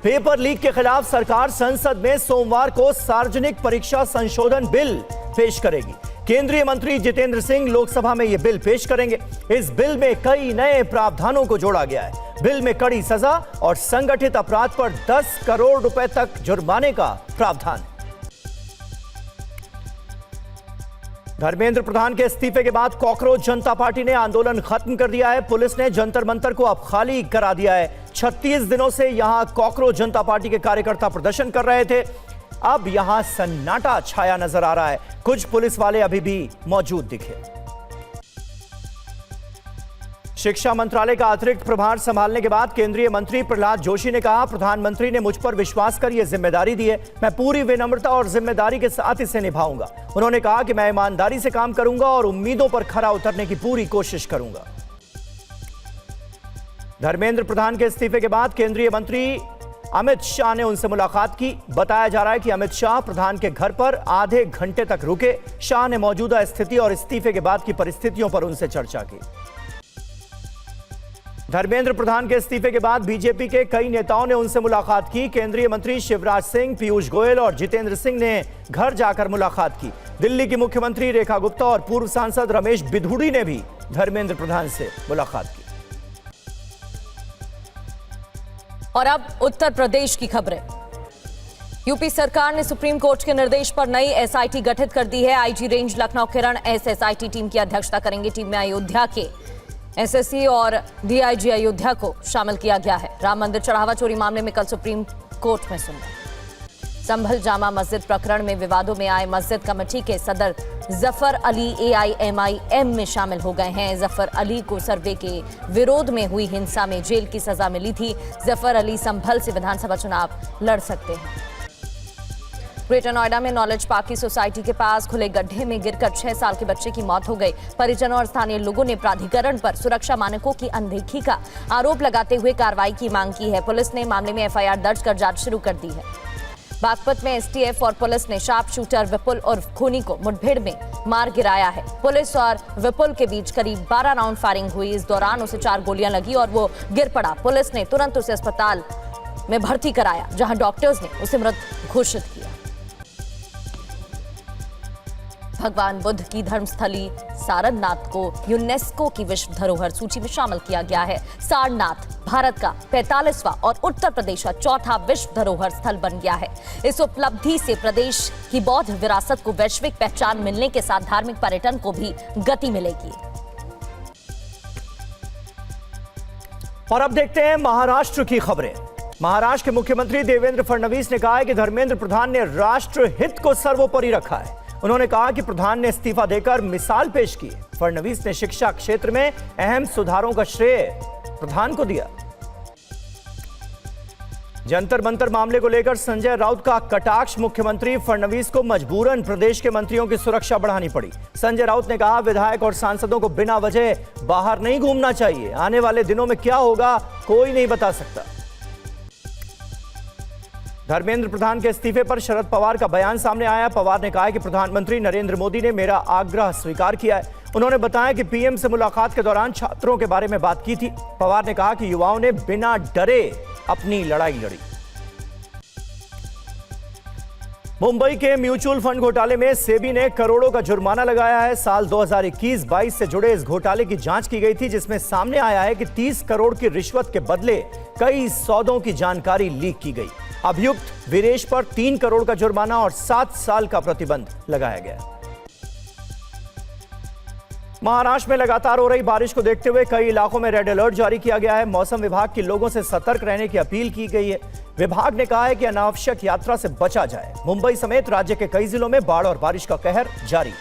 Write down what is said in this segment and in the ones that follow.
Paper leak के खिलाफ सरकार संसद में सोमवार को सार्वजनिक परीक्षा संशोधन बिल पेश करेगी। केंद्रीय मंत्री जितेंद्र सिंह लोकसभा में यह बिल पेश करेंगे। इस बिल में कई नए प्रावधानों को जोड़ा गया है। बिल में कड़ी सजा और संगठित अपराध पर 10 करोड़ रुपए तक जुर्माने का प्रावधान है। धर्मेंद्र प्रधान के इस्तीफे के बाद कॉकरोच जनता पार्टी ने आंदोलन खत्म कर दिया है। पुलिस ने जंतर मंतर को अब खाली करा दिया है। 36 दिनों से यहां कॉकरोच जनता पार्टी के कार्यकर्ता प्रदर्शन कर रहे थे। अब यहां सन्नाटा छाया नजर आ रहा है। कुछ पुलिस वाले अभी भी मौजूद दिखे। शिक्षा मंत्रालय का अतिरिक्त प्रभार संभालने के बाद केंद्रीय मंत्री प्रहलाद जोशी ने कहा, प्रधानमंत्री ने मुझ पर विश्वास कर यह जिम्मेदारी दी है। मैं पूरी विनम्रता और जिम्मेदारी के साथ इसे निभाऊंगा। उन्होंने कहा कि मैं ईमानदारी से काम करूंगा और उम्मीदों पर खरा उतरने की पूरी कोशिश करूंगा। धर्मेंद्र प्रधान के इस्तीफे के बाद केंद्रीय मंत्री अमित शाह ने उनसे मुलाकात की। बताया जा रहा है कि अमित शाह प्रधान के घर पर आधे घंटे तक रुके। शाह ने मौजूदा स्थिति और इस्तीफे के बाद की परिस्थितियों पर उनसे चर्चा की। धर्मेंद्र प्रधान के इस्तीफे के बाद बीजेपी के कई नेताओं ने उनसे मुलाकात की। केंद्रीय मंत्री शिवराज सिंह, पीयूष गोयल और जितेंद्र सिंह ने घर जाकर मुलाकात की। दिल्ली की मुख्यमंत्री रेखा गुप्ता और पूर्व सांसद रमेश बिधूड़ी ने भी धर्मेंद्र प्रधान से मुलाकात की। और अब उत्तर प्रदेश की खबरें। यूपी सरकार ने सुप्रीम कोर्ट के निर्देश पर नई एसआईटी गठित कर दी है। आईजी रेंज लखनऊ किरण एसआईटी टीम की अध्यक्षता करेंगे। टीम में अयोध्या के एसएससी और डीआईजी अयोध्या को शामिल किया गया है। राम मंदिर चढ़ावा चोरी मामले में कल सुप्रीम कोर्ट में सुनवाई। संभल जामा मस्जिद प्रकरण में विवादों में आए मस्जिद कमेटी के सदर जफर अली एआईएमआईएम में शामिल हो गए हैं। जफर अली को सर्वे के विरोध में हुई हिंसा में जेल की सजा मिली थी। जफर अली संभल से विधानसभा चुनाव लड़ सकते हैं। ग्रेटर नोएडा में नॉलेज पार्क की सोसाइटी के पास खुले गड्ढे में गिरकर 6 साल के बच्चे की मौत हो गई। परिजनों और स्थानीय लोगों ने प्राधिकरण पर सुरक्षा मानकों की अनदेखी का आरोप लगाते हुए कार्रवाई की मांग की है। पुलिस ने मामले में एफआईआर दर्ज कर जांच शुरू कर दी है। बागपत में एसटीएफ और पुलिस ने शार्प शूटर विपुल और खूनी को मुठभेड़ में मार गिराया है। पुलिस और विपुल के बीच करीब 12 राउंड फायरिंग हुई। इस दौरान उसे 4 गोलियां लगी और वो गिर पड़ा। पुलिस ने तुरंत उसे अस्पताल में भर्ती कराया, जहां डॉक्टर्स ने उसे मृत घोषित किया। भगवान बुद्ध की धर्मस्थली सारनाथ को यूनेस्को की विश्व धरोहर सूची में शामिल किया गया है। सारनाथ भारत का 45वां और उत्तर प्रदेश का 4था विश्व धरोहर स्थल बन गया है। इस उपलब्धि से प्रदेश की बौद्ध विरासत को वैश्विक पहचान मिलने के साथ धार्मिक पर्यटन को भी गति मिलेगी। और अब देखते हैं महाराष्ट्र की खबरें। महाराष्ट्र के मुख्यमंत्री देवेंद्र फडणवीस ने कहा है कि धर्मेंद्र प्रधान ने राष्ट्र हित को सर्वोपरि रखा है। उन्होंने कहा कि प्रधान ने इस्तीफा देकर मिसाल पेश की। फडणवीस ने शिक्षा क्षेत्र में अहम सुधारों का श्रेय प्रधान को दिया। जंतर मंतर मामले को लेकर संजय राउत का कटाक्ष। मुख्यमंत्री फडणवीस को मजबूरन प्रदेश के मंत्रियों की सुरक्षा बढ़ानी पड़ी। संजय राउत ने कहा, विधायक और सांसदों को बिना वजह बाहर नहीं घूमना चाहिए। आने वाले दिनों में क्या होगा कोई नहीं बता सकता। धर्मेंद्र प्रधान के इस्तीफे पर शरद पवार का बयान सामने आया। पवार ने कहा कि प्रधानमंत्री नरेंद्र मोदी ने मेरा आग्रह स्वीकार किया है। उन्होंने बताया कि पीएम से मुलाकात के दौरान छात्रों के बारे में बात की थी। पवार ने कहा कि युवाओं ने बिना डरे अपनी लड़ाई लड़ी। मुंबई के म्यूचुअल फंड घोटाले में सेबी ने करोड़ों का जुर्माना लगाया है। साल 2021-22 से जुड़े इस घोटाले की जांच की गई थी, जिसमें सामने आया है कि 30 करोड़ की रिश्वत के बदले कई सौदों की जानकारी लीक की गई। अभियुक्त वीरेश पर 3 करोड़ का जुर्माना और 7 साल का प्रतिबंध लगाया गया। महाराष्ट्र में लगातार हो रही बारिश को देखते हुए कई इलाकों में रेड अलर्ट जारी किया गया है। मौसम विभाग के लोगों से सतर्क रहने की अपील की गई है। विभाग ने कहा है कि अनावश्यक यात्रा से बचा जाए। मुंबई समेत राज्य के कई जिलों में बाढ़ और बारिश का कहर जारी।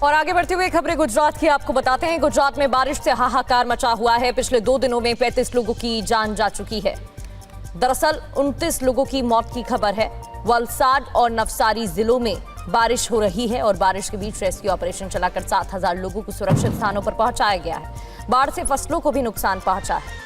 और आगे बढ़ते हुए खबरें गुजरात की आपको बताते हैं। गुजरात में बारिश से हाहाकार मचा हुआ है। पिछले 2 दिनों में 35 लोगों की जान जा चुकी है। दरअसल 29 लोगों की मौत की खबर है। वलसाड और नवसारी जिलों में बारिश हो रही है और बारिश के बीच रेस्क्यू ऑपरेशन चलाकर 7,000 लोगों को सुरक्षित स्थानों पर पहुंचाया गया है। बाढ़ से फसलों को भी नुकसान पहुंचा है।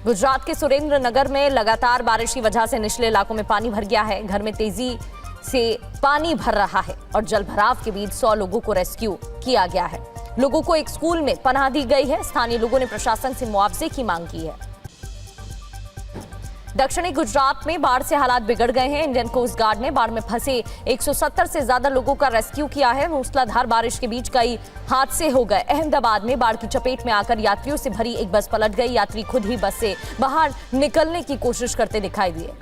गुजरात के सुरेंद्र नगर में लगातार बारिश की वजह से निचले इलाकों में पानी भर गया है। घर में तेजी से पानी भर रहा है और जलभराव के बीच 100 लोगों को रेस्क्यू किया गया है। लोगों को एक स्कूल में पनाह दी गई है। स्थानीय लोगों ने प्रशासन से मुआवजे की मांग की है। दक्षिणी गुजरात में बाढ़ से हालात बिगड़ गए हैं। इंडियन कोस्ट गार्ड ने बाढ़ में फंसे 170 से ज्यादा लोगों का रेस्क्यू किया है। मूसलाधार बारिश के बीच कई हादसे हो गए। अहमदाबाद में बाढ़ की चपेट में आकर यात्रियों से भरी एक बस पलट गई। यात्री खुद ही बस से बाहर निकलने की कोशिश करते दिखाई दिए।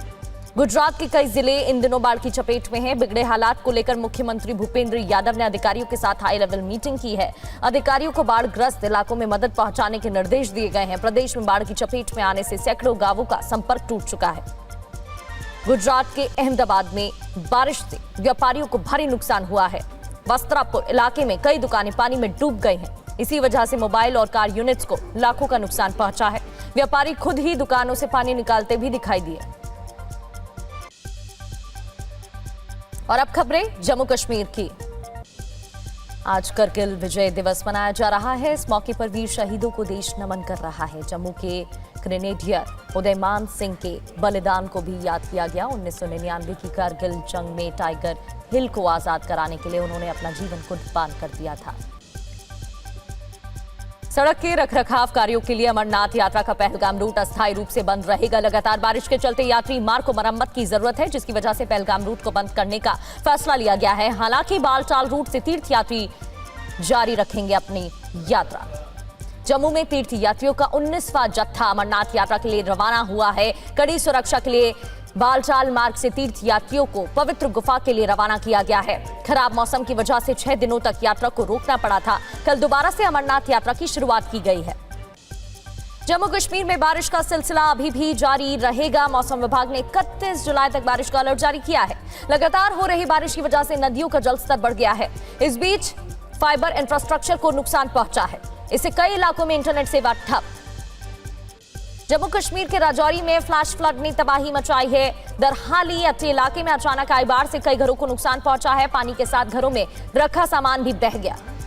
गुजरात के कई जिले इन दिनों बाढ़ की चपेट में हैं। बिगड़े हालात को लेकर मुख्यमंत्री भूपेंद्र यादव ने अधिकारियों के साथ हाई लेवल मीटिंग की है। अधिकारियों को बाढ़ग्रस्त इलाकों में मदद पहुंचाने के निर्देश दिए गए हैं। प्रदेश में बाढ़ की चपेट में आने से सैकड़ों गांवों का संपर्क टूट चुका है। गुजरात के अहमदाबाद में बारिश से व्यापारियों को भारी नुकसान हुआ है। वस्त्रापुर इलाके में कई दुकानें पानी में डूब गई हैं। इसी वजह से मोबाइल और कार यूनिट्स को लाखों का नुकसान पहुंचा है। व्यापारी खुद ही दुकानों से पानी निकालते भी दिखाई दिए। और अब खबरें जम्मू कश्मीर की। आज करगिल विजय दिवस मनाया जा रहा है। इस मौके पर वीर शहीदों को देश नमन कर रहा है। जम्मू के ग्रेनेडियर उदयमान सिंह के बलिदान को भी याद किया गया। 1999 की करगिल जंग में टाइगर हिल को आजाद कराने के लिए उन्होंने अपना जीवन कुर्बान कर दिया था। सड़क के रखरखाव कार्यों के लिए अमरनाथ यात्रा का पहलगाम रूट अस्थायी रूप से बंद रहेगा। लगातार बारिश के चलते यात्री मार्ग को मरम्मत की जरूरत है, जिसकी वजह से पहलगाम रूट को बंद करने का फैसला लिया गया है। हालांकि बालटाल रूट से तीर्थयात्री जारी रखेंगे अपनी यात्रा। जम्मू में तीर्थ यात्रियों का 19वां जत्था अमरनाथ यात्रा के लिए रवाना हुआ है। कड़ी सुरक्षा के लिए बालटाल मार्ग से तीर्थ यात्रियों को पवित्र गुफा के लिए रवाना किया गया है। खराब मौसम की वजह से 6 दिनों तक यात्रा को रोकना पड़ा था। कल दोबारा से अमरनाथ यात्रा की शुरुआत की गई है। जम्मू कश्मीर में बारिश का सिलसिला अभी भी जारी रहेगा। मौसम विभाग ने 31 जुलाई तक बारिश का अलर्ट जारी किया है। लगातार हो रही बारिश की वजह से नदियों का जलस्तर बढ़ गया है। इस बीच फाइबर इंफ्रास्ट्रक्चर को नुकसान पहुंचा है। इससे कई इलाकों में इंटरनेट सेवा ठप। जम्मू कश्मीर के राजौरी में फ्लैश फ्लड ने तबाही मचाई है। दरहाली अट्टी इलाके में अचानक आई बाढ़ से कई घरों को नुकसान पहुंचा है। पानी के साथ घरों में रखा सामान भी बह गया।